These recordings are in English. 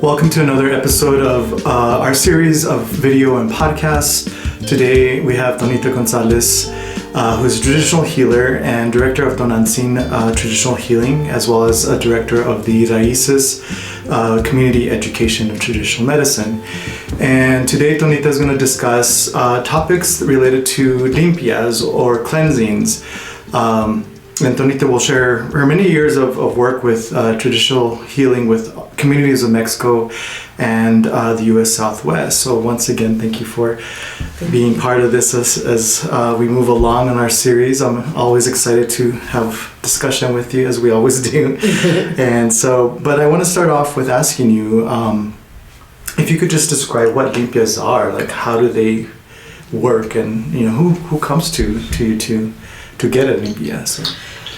Welcome to another episode of our series of video and podcasts. Today we have Tonita Gonzales, who's a traditional healer and director of Tonantzin Traditional Healing, as well as a director of the RAISES Community Education of Traditional Medicine. And today Tonita is going to discuss topics related to limpias or cleansings. And Tonita will share her many years of work with traditional healing with communities of Mexico and the U.S. Southwest. So once again, thank you for being part of this as we move along in our series. I'm always excited to have discussion with you, as we always do. And so, but I want to start off with asking you if you could just describe what limpias are, like how do they work, and who comes to get a limpia. So.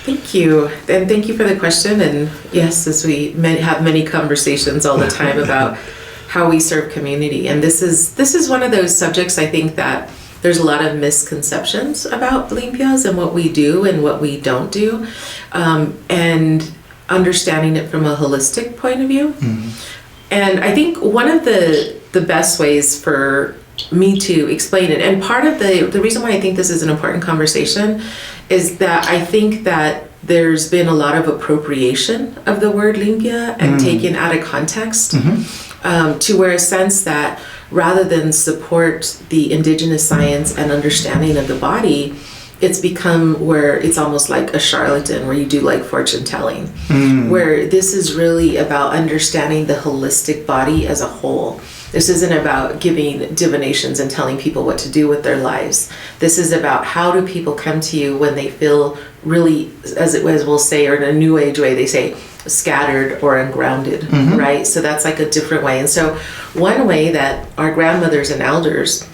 Thank you, and thank you for the question. And yes, as we have many conversations all the time about how we serve community, and this is one of those subjects I think that there's a lot of misconceptions about limpias and what we do and what we don't do, and understanding it from a holistic point of view. Mm-hmm. And I think one of the best ways for me to explain it, and part of the reason why I think this is an important conversation is that I think that there's been a lot of appropriation of the word limpia and taken out of context, to where a sense that rather than support the indigenous science and understanding of the body, it's become where it's almost like a charlatan, where you do like fortune telling, where this is really about understanding the holistic body as a whole. This isn't about giving divinations and telling people what to do with their lives. This is about how do people come to you when they feel really, as we'll say, or in a new age way, they say scattered or ungrounded, right? So that's like a different way. And so one way that our grandmothers and elders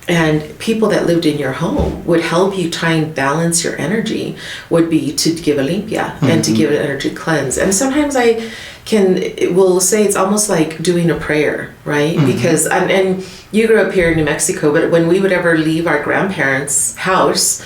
and people that lived in your home would help you try and balance your energy would be to give a limpia and to give an energy cleanse. And sometimes will say it's almost like doing a prayer, right? Because, and you grew up here in New Mexico, but when we would ever leave our grandparents' house,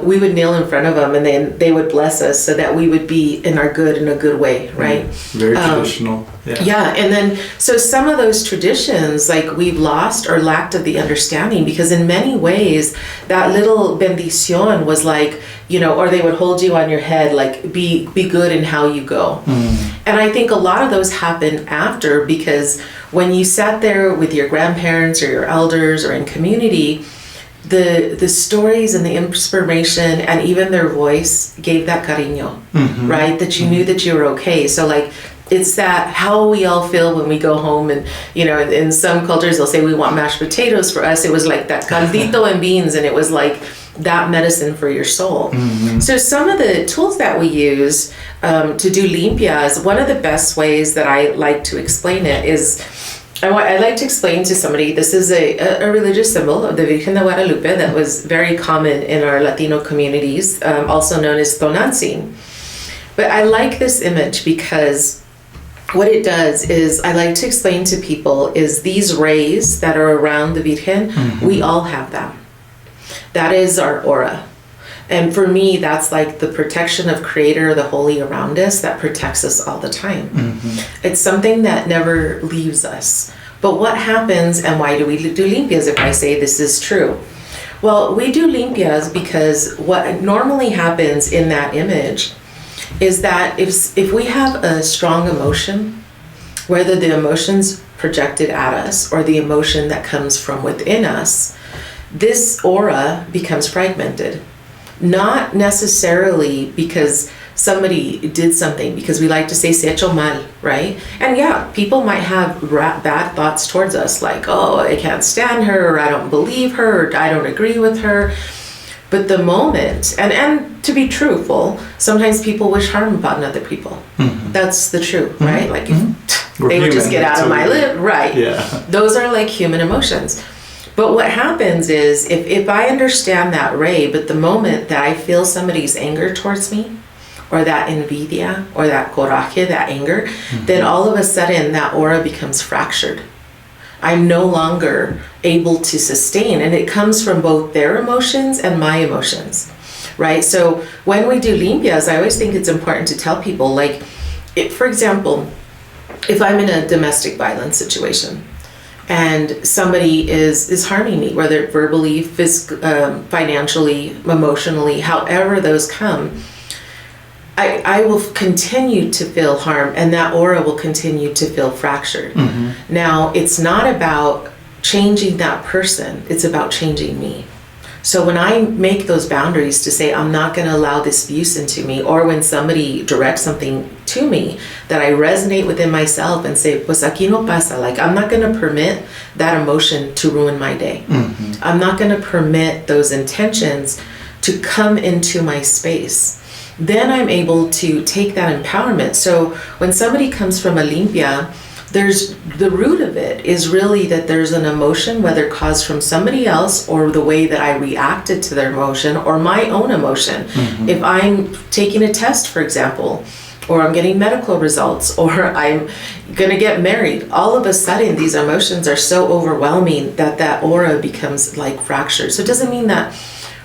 we would kneel in front of them and then they would bless us so that we would be in a good way, right? Very traditional. Yeah, and then, so some of those traditions, like we've lost or lacked of the understanding, because in many ways, that little bendición was like, or they would hold you on your head, like be good in how you go. And I think a lot of those happen after, because when you sat there with your grandparents or your elders or in community, the stories and the inspiration and even their voice gave that cariño, right? That you knew that you were okay. So like, it's that how we all feel when we go home, and in some cultures they'll say we want mashed potatoes. For us it was like that caldito and beans, and it was like that medicine for your soul. So some of the tools that we use to do limpias, one of the best ways that I like to explain it is, I like to explain to somebody, this is a religious symbol of the Virgen de Guadalupe that was very common in our Latino communities, also known as Tonantzin. But I like this image because what it does is, I like to explain to people, is these rays that are around the Virgen, we all have them. That is our aura. And for me, that's like the protection of Creator, the Holy around us, that protects us all the time. It's something that never leaves us. But what happens, and why do we do limpias if I say this is true? Well, we do limpias because what normally happens in that image is that if we have a strong emotion, whether the emotion's projected at us or the emotion that comes from within us, this aura becomes fragmented. Not necessarily because somebody did something, because we like to say se hecho mal, right? And yeah, people might have bad thoughts towards us, like, oh, I can't stand her, or I don't believe her, or I don't agree with her. But the moment, and to be truthful, sometimes people wish harm upon other people. That's the truth, right? Like if they would just get out of my lip, right? Yeah. Those are like human emotions. But what happens is, if I understand that ray, but the moment that I feel somebody's anger towards me, or that envidia, or that coraje, that anger, then all of a sudden that aura becomes fractured. I'm no longer able to sustain, and it comes from both their emotions and my emotions, right? So when we do limpias, I always think it's important to tell people, like, for example, if I'm in a domestic violence situation and somebody is harming me, whether verbally, financially, emotionally, however those come, I will continue to feel harm, and that aura will continue to feel fractured. Mm-hmm. Now, it's not about changing that person, it's about changing me. So when I make those boundaries to say, I'm not going to allow this abuse into me, or when somebody directs something to me that I resonate within myself and say, pues aquí no pasa, like I'm not going to permit that emotion to ruin my day. Mm-hmm. I'm not going to permit those intentions to come into my space. Then I'm able to take that empowerment. So when somebody comes from a limpia, there's the root of it is really that there's an emotion, whether caused from somebody else or the way that I reacted to their emotion or my own emotion. Mm-hmm. If I'm taking a test, for example, or I'm getting medical results, or I'm going to get married, all of a sudden these emotions are so overwhelming that that aura becomes like fractured. So it doesn't mean that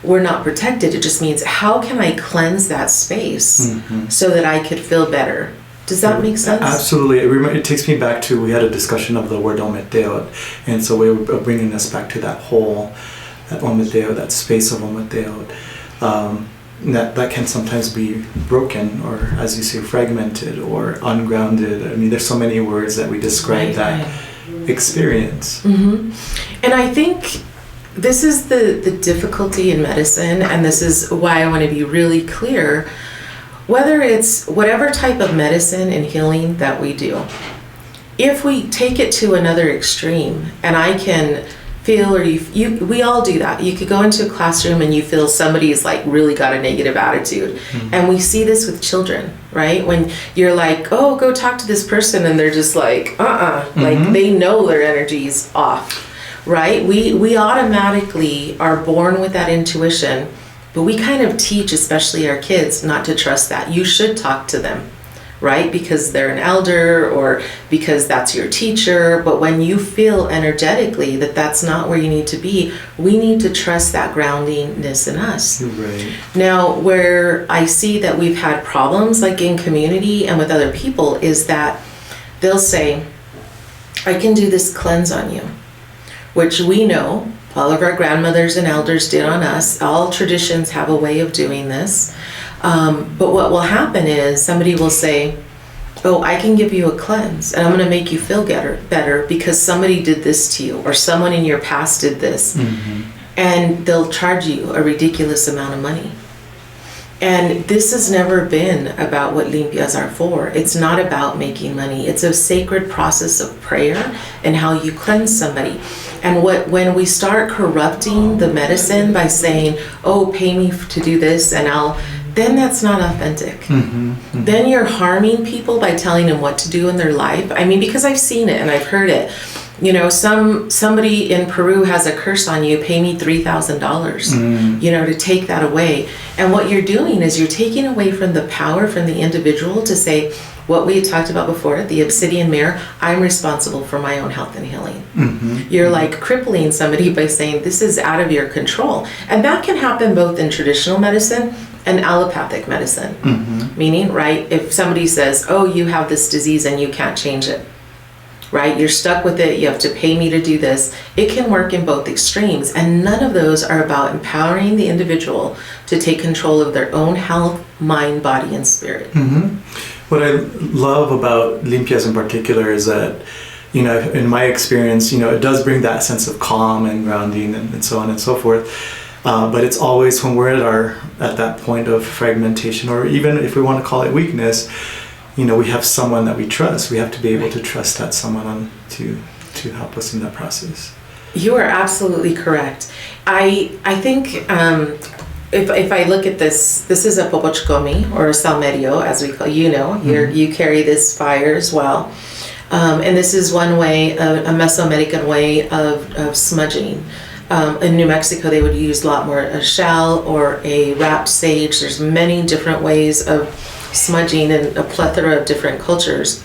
we're not protected. It just means, how can I cleanse that space mm-hmm. so that I could feel better? Does that make sense? Absolutely. It takes me back to, we had a discussion of the word ometeo, and so we're bringing us back to that whole, that ometeo, that space of ometeo, that can sometimes be broken, or as you say, fragmented or ungrounded. I mean, there's so many words that we describe that experience. Mm-hmm. And I think this is the difficulty in medicine, and this is why I want to be really clear. Whether it's whatever type of medicine and healing that we do, if we take it to another extreme, and I can feel, or we all do that. You could go into a classroom and you feel somebody's like really got a negative attitude. Mm-hmm. And we see this with children, right? When you're like, oh, go talk to this person, and they're just like, mm-hmm. like they know their energy's off. Right? We automatically are born with that intuition, but we kind of teach, especially our kids, not to trust that. You should talk to them, right? Because they're an elder or because that's your teacher. But when you feel energetically that that's not where you need to be, we need to trust that groundingness in us. Right. Now, where I see that we've had problems, like in community and with other people, is that they'll say, I can do this cleanse on you, which we know all of our grandmothers and elders did on us. All traditions have a way of doing this. But what will happen is somebody will say, oh, I can give you a cleanse and I'm going to make you feel better because somebody did this to you or someone in your past did this. Mm-hmm. And they'll charge you a ridiculous amount of money. And this has never been about what limpias are for. It's not about making money. It's a sacred process of prayer and how you cleanse somebody. And when we start corrupting the medicine by saying, oh, pay me to do this and then that's not authentic. Mm-hmm, mm-hmm. Then you're harming people by telling them what to do in their life. I mean, because I've seen it and I've heard it. You know, somebody in Peru has a curse on you, pay me $3,000, to take that away. And what you're doing is you're taking away from the power from the individual to say, what we had talked about before, the obsidian mirror, I'm responsible for my own health and healing. Mm-hmm. You're like crippling somebody by saying, this is out of your control. And that can happen both in traditional medicine and allopathic medicine. Mm-hmm. Meaning, right, if somebody says, oh, you have this disease and you can't change it. Right? You're stuck with it. You have to pay me to do this. It can work in both extremes. And none of those are about empowering the individual to take control of their own health, mind, body, and spirit. Mm-hmm. What I love about Limpias in particular is that, in my experience, it does bring that sense of calm and grounding and so on and so forth. But it's always when we're at that point of fragmentation, or even if we want to call it weakness, we have someone that we trust. We have to be able to trust that someone to help us in that process. You are absolutely correct. I think if I look at this is a popochcomi or a salmerio, as we call you carry this fire as well. And this is one way, a Mesoamerican way of smudging. In New Mexico, they would use a lot more a shell or a wrapped sage. There's many different ways of smudging in a plethora of different cultures.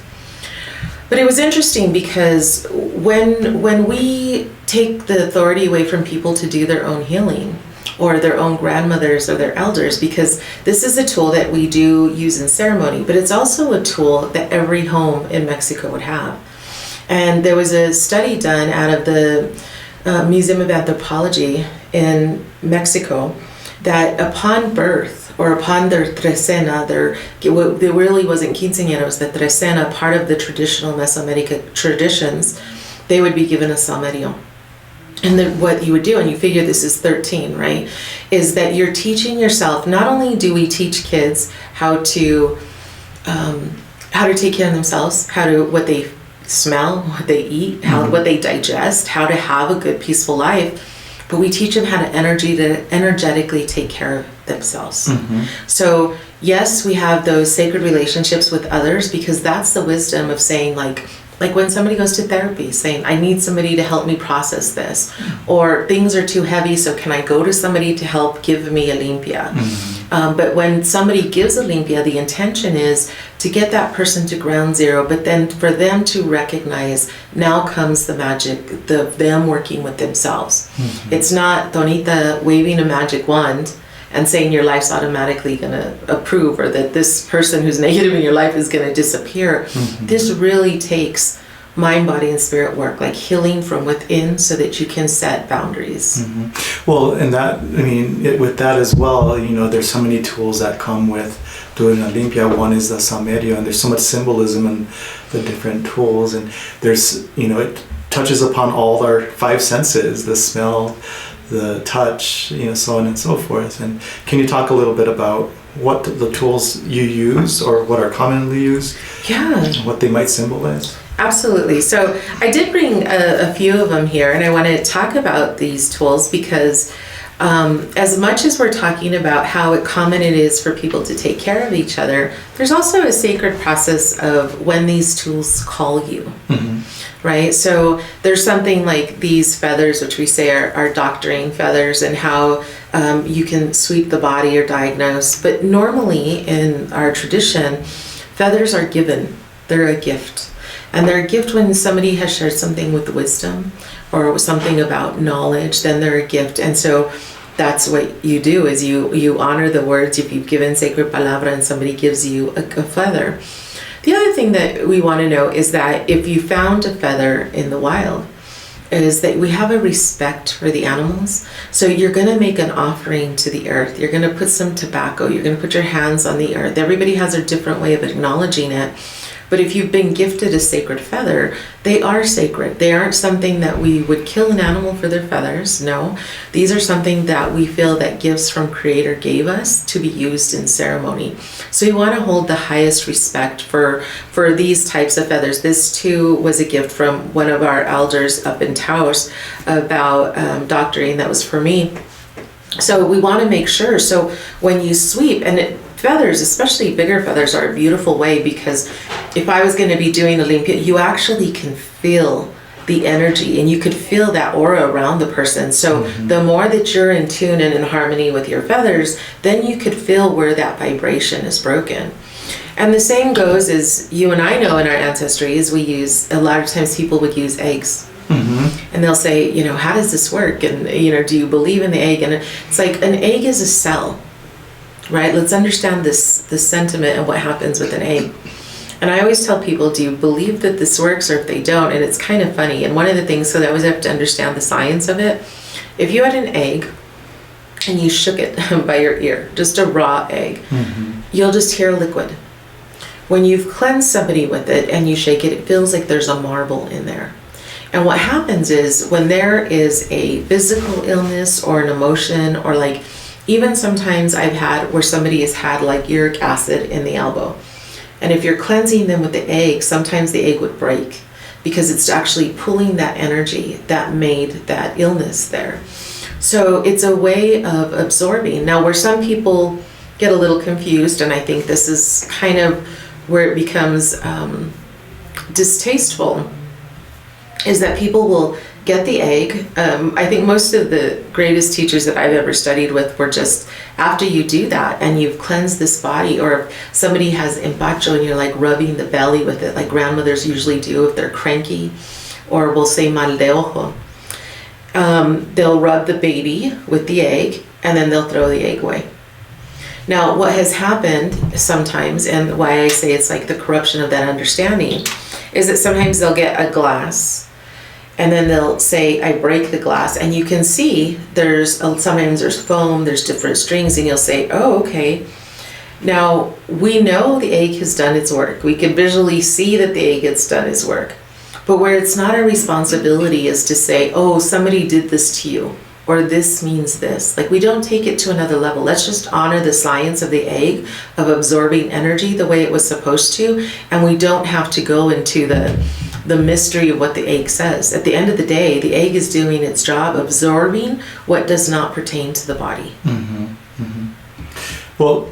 But it was interesting because when we take the authority away from people to do their own healing, or their own grandmothers or their elders, because this is a tool that we do use in ceremony, but it's also a tool that every home in Mexico would have. And there was a study done out of the Museum of Anthropology in Mexico that upon birth, or upon their trecena, there really wasn't quinceañera, it was the trecena, part of the traditional Mesoamerica traditions, they would be given a salmerio. And then what you would do, and you figure this is 13, right, is that you're teaching yourself. Not only do we teach kids how to take care of themselves, what they smell, what they eat, what they digest, how to have a good peaceful life, but we teach them how to energetically take care of themselves. So yes, we have those sacred relationships with others, because that's the wisdom of saying, like when somebody goes to therapy, saying, I need somebody to help me process this, or things are too heavy, so can I go to somebody to help give me a limpia? But when somebody gives a limpia, the intention is to get that person to ground zero, but then for them to recognize, now comes the magic, them working with themselves. It's not Tonita waving a magic wand and saying your life's automatically going to approve, or that this person who's negative in your life is going to disappear. This really takes mind, body, and spirit work, like healing from within, so that you can set boundaries. Well, and that, I mean, with that as well, there's so many tools that come with doing a limpia. One is the salmerio, and there's so much symbolism in the different tools, and there's, it touches upon all our five senses, the smell, the touch, so on and so forth. And can you talk a little bit about what the tools you use, or what are commonly used? Yeah. And what they might symbolize? Absolutely. So I did bring a few of them here, and I want to talk about these tools because as much as we're talking about how common it is for people to take care of each other, there's also a sacred process of when these tools call you. Right? So there's something like these feathers, which we say are doctoring feathers, and how you can sweep the body or diagnose. But normally in our tradition, feathers are given. They're a gift. And they're a gift when somebody has shared something with wisdom or something about knowledge, then they're a gift. And so that's what you do, is you honor the words. If you've given sacred palabra and somebody gives you a feather. The other thing that we want to know is that if you found a feather in the wild, is that we have a respect for the animals. So you're going to make an offering to the earth. You're going to put some tobacco. You're going to put your hands on the earth. Everybody has a different way of acknowledging it. But if you've been gifted a sacred feather, they are sacred. They aren't something that we would kill an animal for their feathers. No, these are something that we feel that gifts from Creator gave us to be used in ceremony. So we want to hold the highest respect for these types of feathers. This too was a gift from one of our elders up in Taos about doctoring. That was for me. So we want to make sure. So when you sweep, feathers, especially bigger feathers, are a beautiful way, because if I was going to be doing a limpia, you actually can feel the energy, and you could feel that aura around the person. So the more that you're in tune and in harmony with your feathers, then you could feel where that vibration is broken. And the same goes as you and I know in our ancestry, is we use, a lot of times people would use eggs. And they'll say, how does this work? And, do you believe in the egg? And it's like, an egg is a cell. Right? Let's understand this sentiment and what happens with an egg. And I always tell people, do you believe that this works, or if they don't? And it's kind of funny. And one of the things, so that I always have to understand the science of it. If you had an egg and you shook it by your ear, just a raw egg, you'll just hear liquid. When you've cleansed somebody with it and you shake it, it feels like there's a marble in there. And what happens is, when there is a physical illness or an emotion, or like, even sometimes I've had where somebody has had like uric acid in the elbow. And if you're cleansing them with the egg, sometimes the egg would break, because it's actually pulling that energy that made that illness there. So it's a way of absorbing. Now, where some people get a little confused, and I think this is kind of where it becomes distasteful, is that people will get the egg. I think most of the greatest teachers that I've ever studied with were just, after you do that and you've cleansed this body, or if somebody has empacho and you're like rubbing the belly with it, like grandmothers usually do if they're cranky, or we'll say mal de ojo. They'll rub the baby with the egg, and then they'll throw the egg away. Now, what has happened sometimes, and why I say it's like the corruption of that understanding, is that sometimes they'll get a glass, and then they'll say, I break the glass, and you can see sometimes there's foam, there's different strings, and you'll say, oh, okay. Now, we know the egg has done its work. We can visually see that the egg has done its work. But where it's not our responsibility is to say, oh, somebody did this to you, or this means this. Like, we don't take it to another level. Let's just honor the science of the egg, of absorbing energy the way it was supposed to, and we don't have to go into the mystery of what the egg says. At the end of the day, the egg is doing its job, absorbing what does not pertain to the body. Well,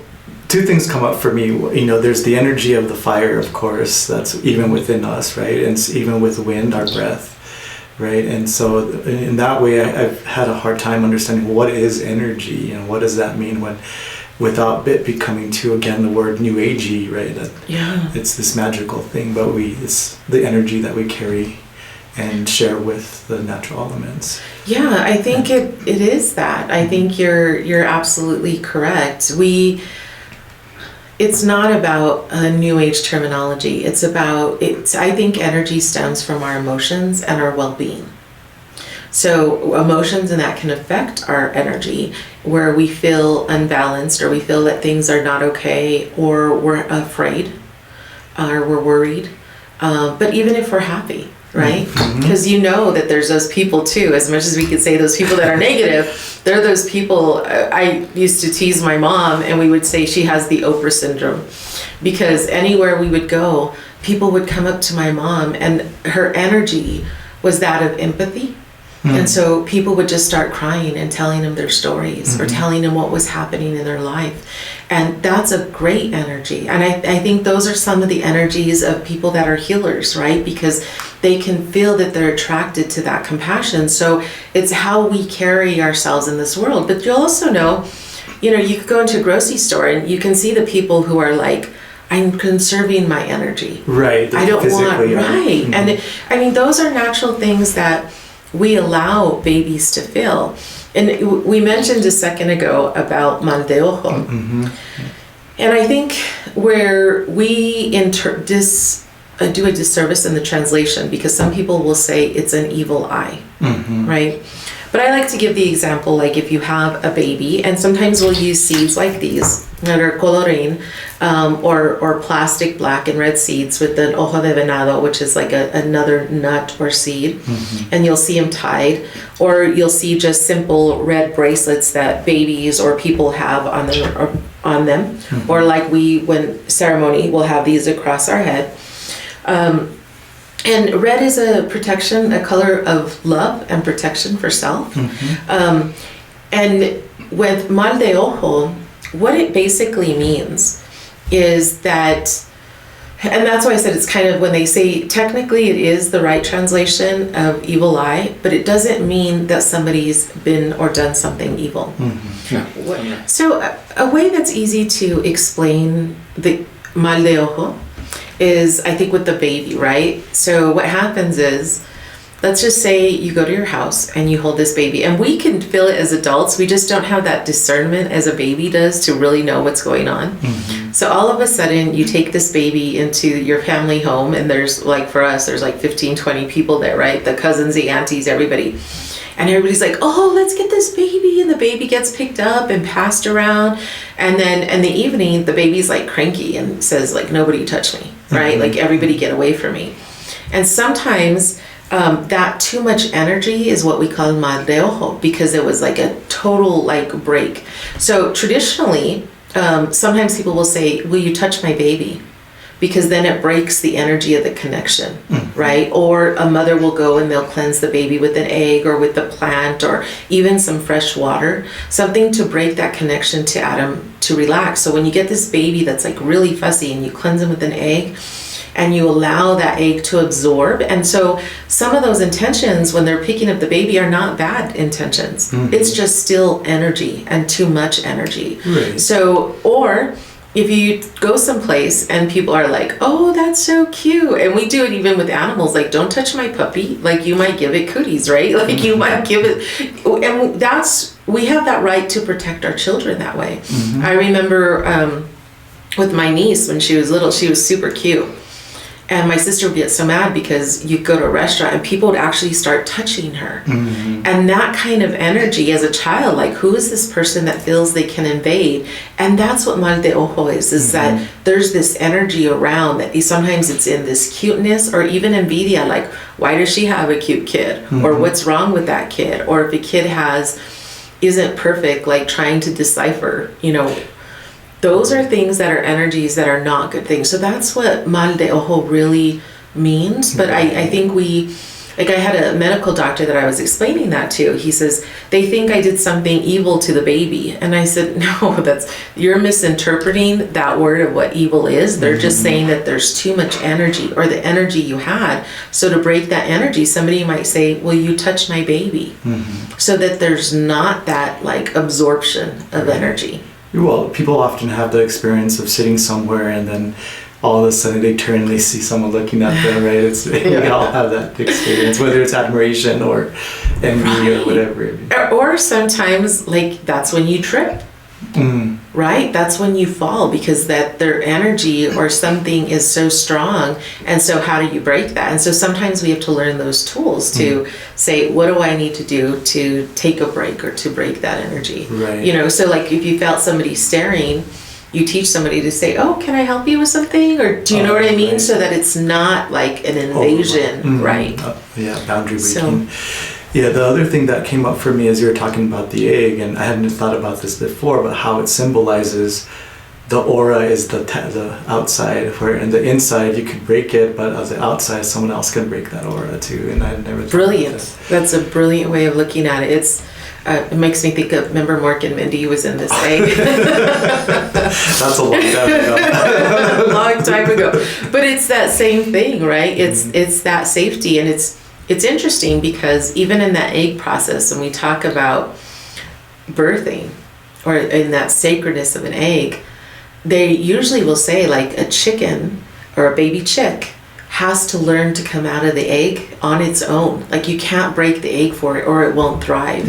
two things come up for me. You know, there's the energy of the fire, of course, that's even within us, right? And it's even with wind, our breath. Right, and so in that way, I've had a hard time understanding what is energy. You know, what does that mean when, without it becoming too, again, the word new agey, right? That it's this magical thing, but it's the energy that we carry and share with the natural elements. Yeah, I think it is that. I think you're absolutely correct. It's not about a new age terminology. I think energy stems from our emotions and our well-being. So emotions, and that can affect our energy, where we feel unbalanced, or we feel that things are not okay, or we're afraid, or we're worried. But even if we're happy, right? Because you know that there's those people too, as much as we could say those people that are negative, they're those people. I used to tease my mom, and we would say she has the Oprah syndrome, because anywhere we would go, people would come up to my mom, and her energy was that of empathy. And so people would just start crying and telling them their stories, or telling them what was happening in their life. And that's a great energy. And I think those are some of the energies of people that are healers, right? Because they can feel that they're attracted to that compassion. So it's how we carry ourselves in this world. But you'll also know, you could go into a grocery store and you can see the people who are like, I'm conserving my energy. Right. I don't want, right. And I mean, those are natural things that we allow babies to feel. And we mentioned a second ago about mal de ojo. And I think where we do a disservice in the translation, because some people will say it's an evil eye, right? But I like to give the example, like if you have a baby, and sometimes we'll use seeds like these that are colorín, or plastic black and red seeds with an ojo de venado, which is like another nut or seed, and you'll see them tied, or you'll see just simple red bracelets that babies or people have on them, or like when ceremony, we'll have these across our head. And red is a color of love and protection for self. And with mal de ojo, what it basically means is that, and that's why I said it's kind of, when they say technically it is the right translation of evil eye, but it doesn't mean that somebody's been or done something evil. So a way that's easy to explain the mal de ojo is, I think, with the baby, right? So what happens is, let's just say you go to your house and you hold this baby, and we can feel it as adults. We just don't have that discernment as a baby does to really know what's going on. So all of a sudden you take this baby into your family home, and there's like, for us, there's like 15, 20 people there, right? The cousins, the aunties, everybody. And everybody's like, oh, let's get this baby. And the baby gets picked up and passed around. And then in the evening, the baby's like cranky and says like, nobody touch me, right? Like, everybody get away from me. And sometimes that too much energy is what we call mal de ojo, because it was like a total like break. So traditionally, sometimes people will say, will you touch my baby? Because then it breaks the energy of the connection, right? Or a mother will go and they'll cleanse the baby with an egg or with the plant, or even some fresh water, something to break that connection to Adam to relax. So when you get this baby that's like really fussy, and you cleanse him with an egg, and you allow that egg to absorb. And so some of those intentions when they're picking up the baby are not bad intentions. It's just still energy, and too much energy. Right. So, or if you go someplace and people are like, oh, that's so cute. And we do it even with animals, like, don't touch my puppy. Like, you might give it cooties, right? Like, you might give it, and that's we have that right to protect our children that way. Mm-hmm. I remember with my niece when she was little, she was super cute. And my sister would get so mad because you'd go to a restaurant and people would actually start touching her. Mm-hmm. And that kind of energy as a child, like, who is this person that feels they can invade? And that's what mal de ojo is Mm-hmm. that there's this energy around that sometimes it's in this cuteness or even envidia, like, why does she have a cute kid? Mm-hmm. Or what's wrong with that kid? Or if a kid isn't perfect, like trying to decipher, those are things that are energies that are not good things. So that's what mal de ojo really means. But I think I had a medical doctor that I was explaining that to. He says, they think I did something evil to the baby. And I said, no, you're misinterpreting that word of what evil is. They're just saying that there's too much energy, or the energy you had. So to break that energy, somebody might say, well, you touched my baby. Mm-hmm. So that there's not that like absorption of energy. Well, people often have the experience of sitting somewhere and then all of a sudden they turn and they see someone looking at them, right? We all have that experience, whether it's admiration or envy or whatever. Or sometimes, like, that's when you trip, right? That's when you fall because that their energy or something is so strong. And so how do you break that? And so sometimes we have to learn those tools to say, what do I need to do to take a break or to break that energy? Right. So like if you felt somebody staring, you teach somebody to say, oh, can I help you with something? Or do you know what I mean? Right. So that it's not like an invasion, right? Boundary breaking. Yeah, the other thing that came up for me as you were talking about the egg, and I hadn't thought about this before, but how it symbolizes the aura is the outside, where in the inside you could break it, but on the outside someone else can break that aura too. And I never thought brilliant. About that. That's a brilliant way of looking at it. It makes me think of, remember Mork and Mindy was in this egg? That's a long time ago. A long time ago. But it's that same thing, right? It's that safety, and it's interesting because even in that egg process, when we talk about birthing or in that sacredness of an egg, they usually will say like a chicken or a baby chick has to learn to come out of the egg on its own. Like you can't break the egg for it or it won't thrive,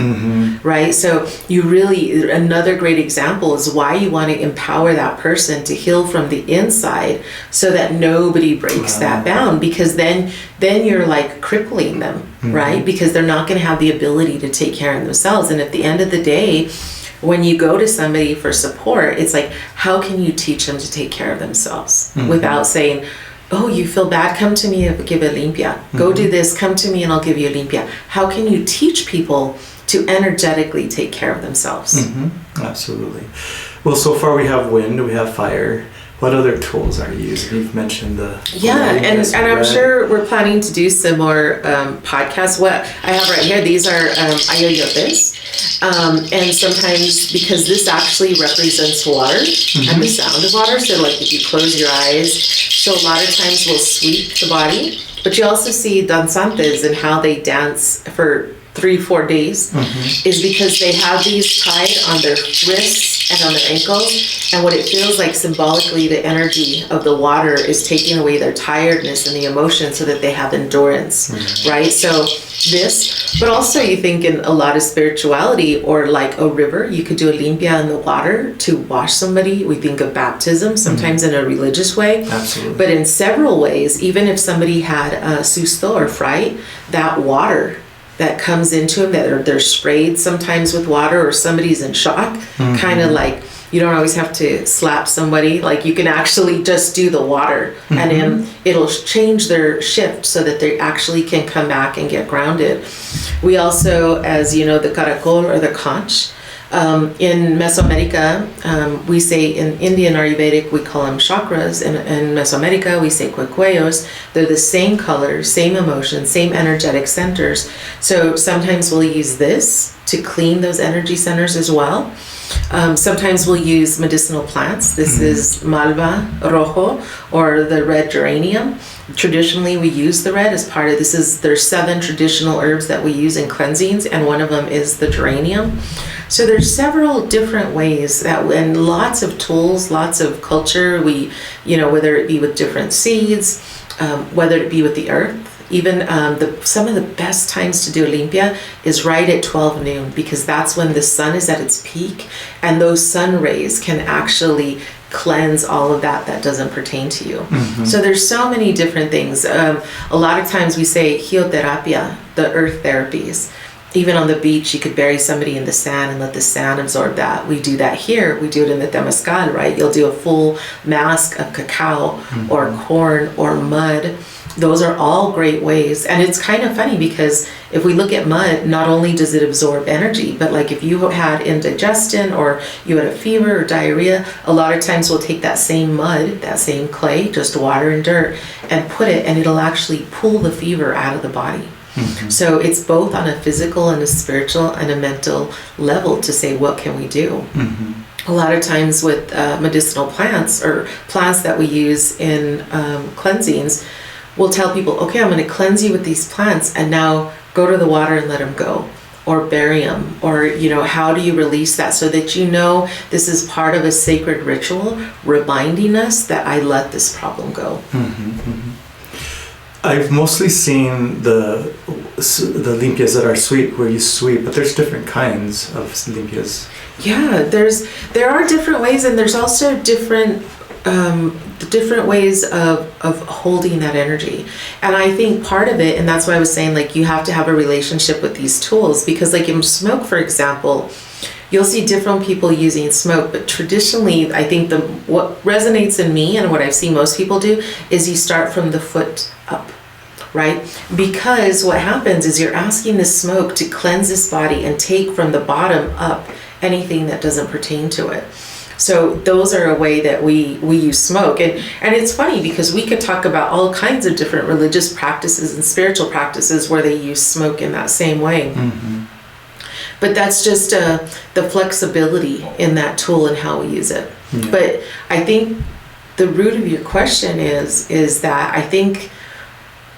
right? So another great example is why you want to empower that person to heal from the inside so that nobody breaks that bound, because then you're like crippling them, right? Because they're not going to have the ability to take care of themselves. And at the end of the day, when you go to somebody for support, it's like, how can you teach them to take care of themselves without saying, oh, you feel bad? Come to me and give a limpia. Go do this. Come to me and I'll give you a limpia. How can you teach people to energetically take care of themselves? Absolutely. Well, so far we have wind, we have fire. What other tools are you using? You've mentioned the... and I'm sure we're planning to do some more podcasts. What I have right here, these are ayoyotes. And sometimes, because this actually represents water and the sound of water, so like if you close your eyes, so a lot of times we'll sweep the body, but you also see danzantes and how they dance for 3-4 days is because they have these tied on their wrists and on their ankles, and what it feels like symbolically, the energy of the water is taking away their tiredness and the emotion so that they have endurance, right? So this, but also you think in a lot of spirituality or like a river, you could do a limpia in the water to wash somebody. We think of baptism sometimes in a religious way. Absolutely. But in several ways, even if somebody had a susto or fright, that water that comes into them, that they're sprayed sometimes with water, or somebody's in shock, kind of like, you don't always have to slap somebody, like you can actually just do the water and then it'll change their shift so that they actually can come back and get grounded. We also, as you know, the caracol or the conch, in Mesoamerica, we say in Indian Ayurvedic, we call them chakras. In Mesoamerica, we say cuecuellos. They're the same color, same emotion, same energetic centers. So sometimes we'll use this to clean those energy centers as well. Sometimes we'll use medicinal plants. This is malva rojo, or the red geranium. Traditionally, we use the red as part of this. There's 7 traditional herbs that we use in cleansings, and one of them is the geranium. So there's several different ways and lots of tools, lots of culture. We, whether it be with different seeds, whether it be with the earth, Even some of the best times to do a limpia is right at 12 noon, because that's when the sun is at its peak, and those sun rays can actually cleanse all of that doesn't pertain to you. So there's so many different things. A lot of times we say geoterapia, the earth therapies. Even on the beach, you could bury somebody in the sand and let the sand absorb that. We do that here. We do it in the Temazcal, right? You'll do a full mask of cacao or corn or mud. Those are all great ways. And it's kind of funny because if we look at mud, not only does it absorb energy, but like if you had indigestion or you had a fever or diarrhea, a lot of times we'll take that same mud, that same clay, just water and dirt, and put it, and it'll actually pull the fever out of the body. So it's both on a physical and a spiritual and a mental level to say, what can we do? A lot of times with medicinal plants or plants that we use in cleansings, we'll tell people, okay, I'm going to cleanse you with these plants, and now go to the water and let them go, or bury them, or, you know, how do you release that so that you know this is part of a sacred ritual reminding us that I let this problem go. I've mostly seen the limpias that are sweep, where you sweep, but there's different kinds of limpias. Yeah, there are different ways, and there's also different ways of holding that energy. And I think part of it, and that's why I was saying, like, you have to have a relationship with these tools, because like in smoke, for example, you'll see different people using smoke, but traditionally, I think what resonates in me and what I've seen most people do is you start from the foot up, right? Because what happens is you're asking the smoke to cleanse this body and take from the bottom up anything that doesn't pertain to it. So those are a way that we use smoke. And it's funny because we could talk about all kinds of different religious practices and spiritual practices where they use smoke in that same way. But that's just the flexibility in that tool and how we use it. But I think the root of your question is that I think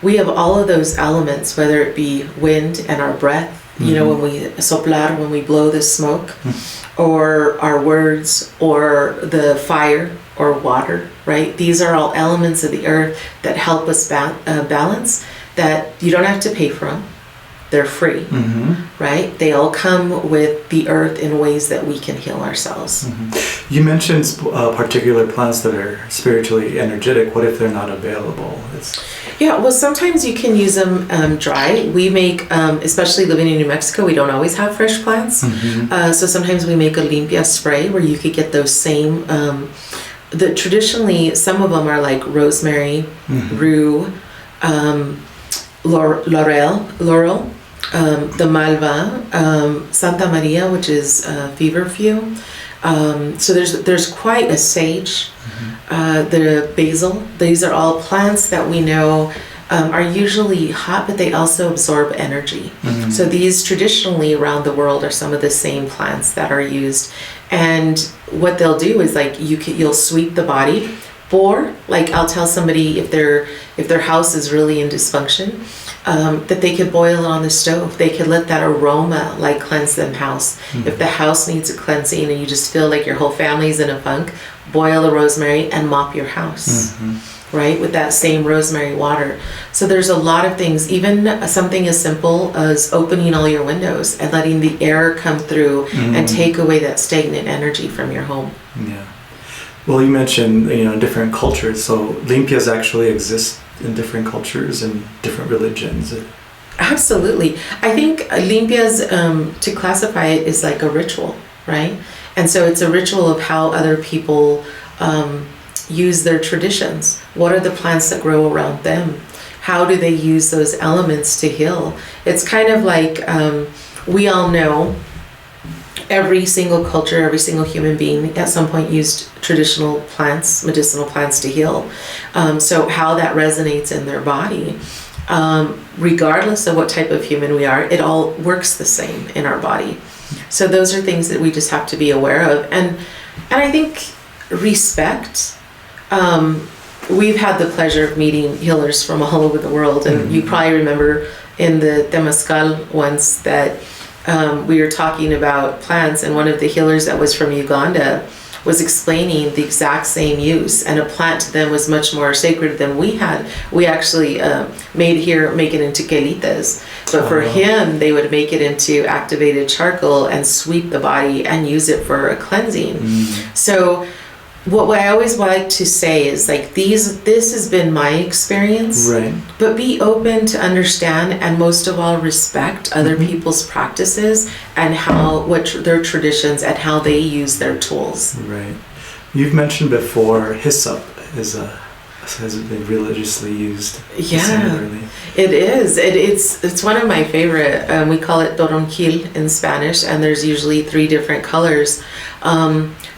we have all of those elements, whether it be wind and our breath, you know, when we soplar, when we blow the smoke, or our words, or the fire or water, right? These are all elements of the earth that help us balance, that you don't have to pay for them. They're free, right? They all come with the earth in ways that we can heal ourselves. You mentioned particular plants that are spiritually energetic. What if they're not available? Yeah, well, sometimes you can use them dry. We make, especially living in New Mexico, we don't always have fresh plants. So sometimes we make a limpia spray where you could get those same, traditionally, some of them are like rosemary, rue, laurel, the malva, Santa Maria, which is feverfew. So there's quite a sage, the basil. These are all plants that we know are usually hot, but they also absorb energy. So these traditionally around the world are some of the same plants that are used. And what they'll do is like you'll sweep the body. Or like I'll tell somebody if their house is really in dysfunction, that they could boil it on the stove. They could let that aroma like cleanse them house. If the house needs a cleansing and you just feel like your whole family's in a funk, boil the rosemary and mop your house, right? With that same rosemary water. So there's a lot of things, even something as simple as opening all your windows and letting the air come through and take away that stagnant energy from your home. Yeah. Well, you mentioned, different cultures. So limpias actually exist in different cultures and different religions. Absolutely. I think limpias, to classify it, is like a ritual, right? And so it's a ritual of how other people use their traditions. What are the plants that grow around them? How do they use those elements to heal? It's kind of like we all know every single culture, every single human being at some point used traditional plants, medicinal plants to heal. So how that resonates in their body, regardless of what type of human we are, it all works the same in our body. So those are things that we just have to be aware of. And I think respect. We've had the pleasure of meeting healers from all over the world. And you probably remember in the Temazcal once that we were talking about plants, and one of the healers that was from Uganda was explaining the exact same use, and a plant to them was much more sacred than we had. We actually make it into quelites, but for him, they would make it into activated charcoal and sweep the body and use it for a cleansing. So what I always like to say is like this has been my experience, right? But be open to understand, and most of all respect other people's practices and their traditions and how they use their tools. Right. You've mentioned before hyssop has been religiously used. Yeah, similarly. it is. It's one of my favorite. We call it toronjil in Spanish, and there's usually 3 different colors.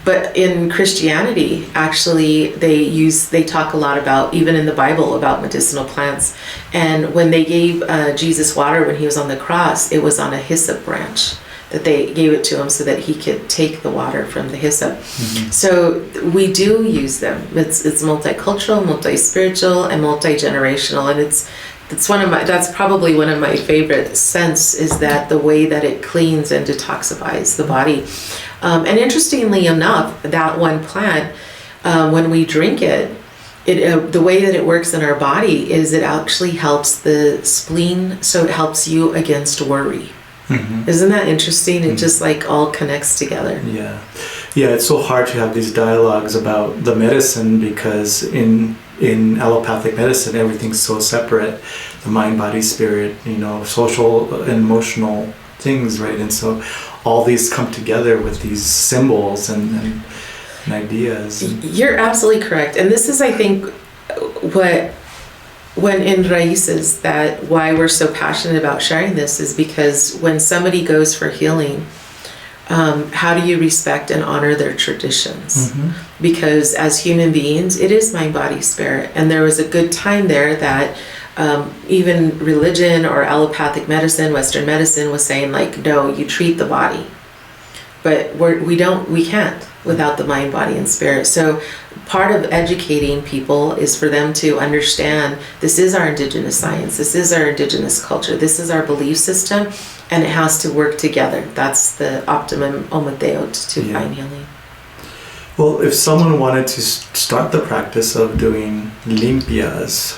But in Christianity, actually, they talk a lot about, even in the Bible, about medicinal plants. And when they gave Jesus water when he was on the cross, it was on a hyssop branch that they gave it to him so that he could take the water from the hyssop. So we do use them. It's multicultural, multi-spiritual, and multi-generational. And that's probably one of my favorite scents, is that the way that it cleans and detoxifies the body. And interestingly enough, that one plant, when we drink it, the way that it works in our body is it actually helps the spleen, so it helps you against worry. Isn't that interesting? It just like all connects together. Yeah, it's so hard to have these dialogues about the medicine, because in allopathic medicine, everything's so separate: the mind, body, spirit, social and emotional things, right? And so all these come together with these symbols and ideas. You're absolutely correct. And this is, I think, when in RAISES, that why we're so passionate about sharing this is because when somebody goes for healing, how do you respect and honor their traditions? Because as human beings, it is mind, body, spirit. And there was a good time there that even religion or allopathic medicine, Western medicine, was saying like, no, you treat the body. But we can't without the mind, body, and spirit. So part of educating people is for them to understand this is our indigenous science, this is our indigenous culture, this is our belief system, and it has to work together. That's the optimum omateo to find healing. Well, if someone wanted to start the practice of doing limpias,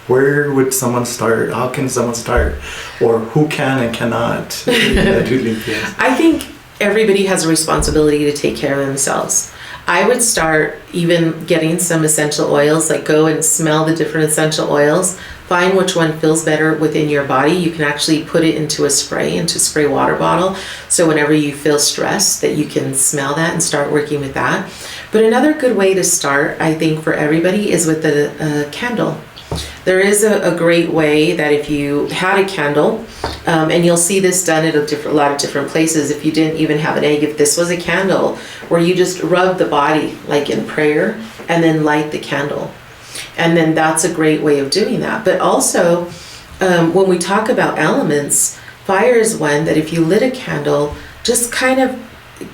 where would someone start? How can someone start? Or who can and cannot do limpias? I think everybody has a responsibility to take care of themselves. I would start even getting some essential oils, like go and smell the different essential oils, find which one feels better within your body. You can actually put it into a spray water bottle. So whenever you feel stressed, that you can smell that and start working with that. But another good way to start, I think, for everybody is with a candle. There is a great way that if you had a candle, and you'll see this done at a lot of different places. If you didn't even have an egg, if this was a candle, where you just rub the body like in prayer and then light the candle. And then that's a great way of doing that. But also, when we talk about elements, fire is one that if you lit a candle, just kind of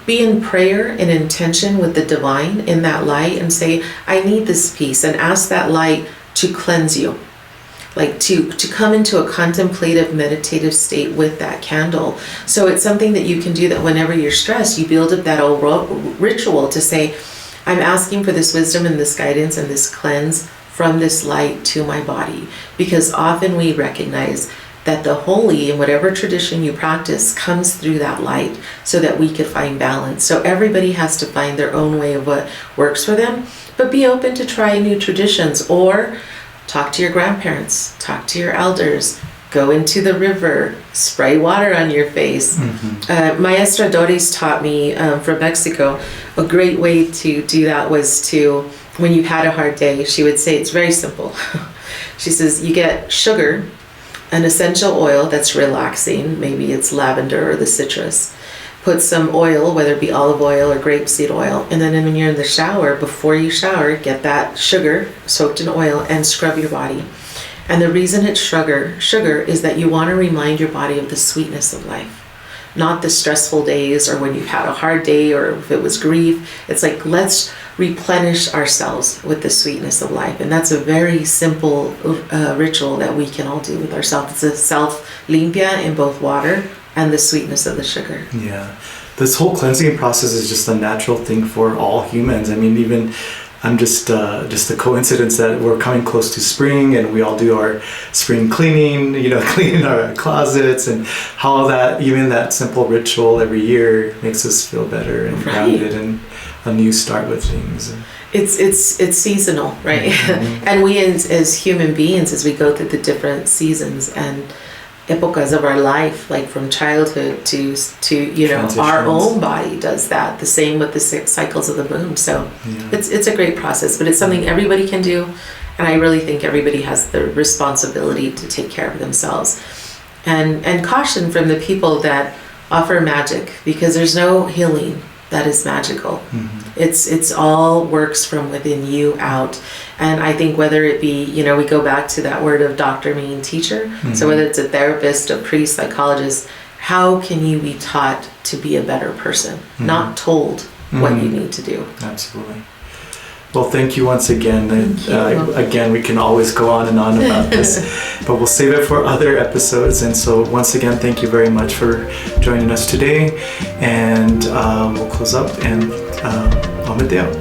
be in prayer and intention with the divine in that light and say, I need this peace, and ask that light to cleanse you. Like to come into a contemplative, meditative state with that candle. So it's something that you can do, that whenever you're stressed, you build up that old ritual to say, I'm asking for this wisdom and this guidance and this cleanse from this light to my body. Because often we recognize that the holy, in whatever tradition you practice, comes through that light so that we could find balance. So everybody has to find their own way of what works for them, but be open to try new traditions, or talk to your grandparents, talk to your elders, go into the river, spray water on your face. Maestra Doris taught me from Mexico, a great way to do that was to, when you had a hard day, she would say, it's very simple. She says, you get sugar, an essential oil that's relaxing, maybe it's lavender or the citrus. Put some oil, whether it be olive oil or grapeseed oil, and then when you're in the shower, before you shower, get that sugar soaked in oil and scrub your body. And the reason it's sugar is that you want to remind your body of the sweetness of life, not the stressful days or when you've had a hard day or if it was grief. It's like, let's replenish ourselves with the sweetness of life. And that's a very simple ritual that we can all do with ourselves. It's a self limpia in both water and the sweetness of the sugar. Yeah. this whole cleansing process is just a natural thing for all humans. I mean, even I'm just a coincidence that we're coming close to spring and we all do our spring cleaning, cleaning our closets, and how that, even that simple ritual every year makes us feel better and grounded and a new start with things. It's seasonal, right? Mm-hmm. And we as human beings, as we go through the different seasons and epocas of our life, like from childhood to our own body does that. The same with the cycles of the moon. So it's a great process, but it's something everybody can do, and I really think everybody has the responsibility to take care of themselves. And caution from the people that offer magic, because there's no healing that is magical. Mm-hmm. It's all works from within you out. And I think whether it be, we go back to that word of doctor meaning teacher. Mm-hmm. So whether it's a therapist, a priest, psychologist, how can you be taught to be a better person, mm-hmm. not told what you need to do? Absolutely. Well, thank you once again. Again, we can always go on and on about this, but we'll save it for other episodes. And so once again, thank you very much for joining us today. And we'll close up and Ometeo.